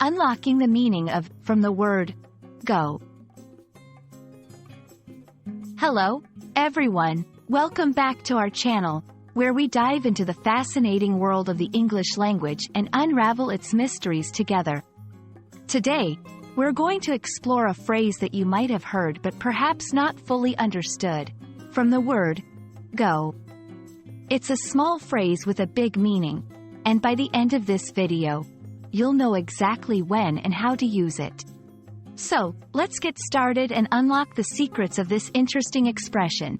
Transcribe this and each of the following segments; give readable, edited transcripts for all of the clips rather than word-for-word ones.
Unlocking the meaning of from the word go. Hello, everyone. Welcome back to our channel, where we dive into the fascinating world of the English language and unravel its mysteries together. Today, we're going to explore a phrase that you might have heard but perhaps not fully understood, from the word go. It's a small phrase with a big meaning, and by the end of this video, you'll know exactly when and how to use it. So, let's get started and unlock the secrets of this interesting expression.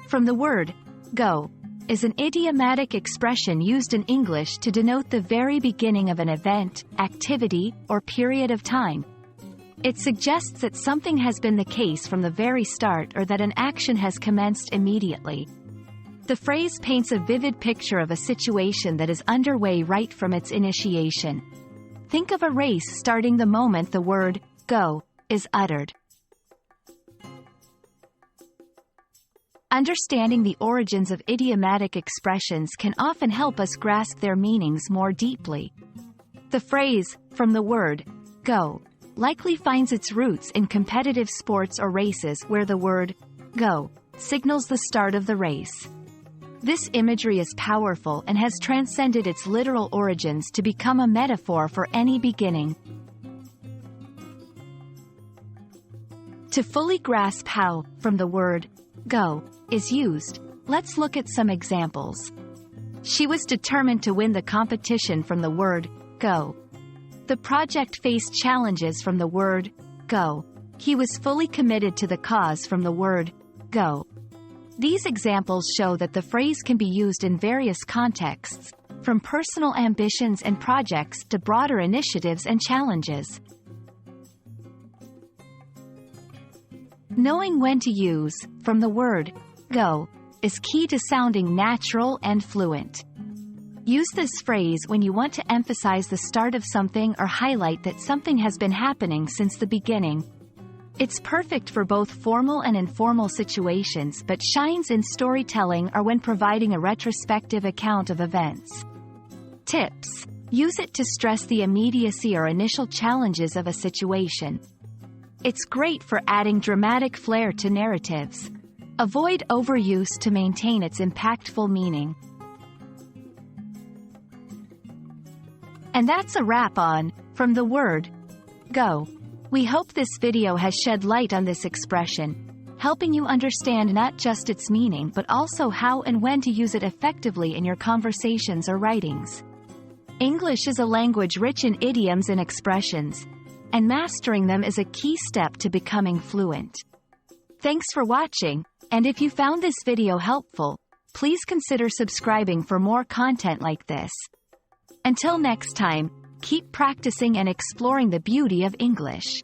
From the word go is an idiomatic expression used in English to denote the very beginning of an event, activity, or period of time. It suggests that something has been the case from the very start or that an action has commenced immediately. The phrase paints a vivid picture of a situation that is underway right from its initiation. Think of a race starting the moment the word go is uttered. Understanding the origins of idiomatic expressions can often help us grasp their meanings more deeply. The phrase, from the word go, likely finds its roots in competitive sports or races where the word go signals the start of the race. This imagery is powerful and has transcended its literal origins to become a metaphor for any beginning. To fully grasp how, from the word go, is used, let's look at some examples. She was determined to win the competition from the word go. The project faced challenges from the word go. He was fully committed to the cause from the word go. These examples show that the phrase can be used in various contexts, from personal ambitions and projects to broader initiatives and challenges. Knowing when to use, from the word go, is key to sounding natural and fluent. Use this phrase when you want to emphasize the start of something or highlight that something has been happening since the beginning. It's perfect for both formal and informal situations but shines in storytelling or when providing a retrospective account of events. Tips: use it to stress the immediacy or initial challenges of a situation. It's great for adding dramatic flair to narratives. Avoid overuse to maintain its impactful meaning. And that's a wrap on from the word go. We hope this video has shed light on this expression, helping you understand not just its meaning but also how and when to use it effectively in your conversations or writings. English is a language rich in idioms and expressions, and mastering them is a key step to becoming fluent. Thanks for watching, and if you found this video helpful, please consider subscribing for more content like this. Until next time, keep practicing and exploring the beauty of English.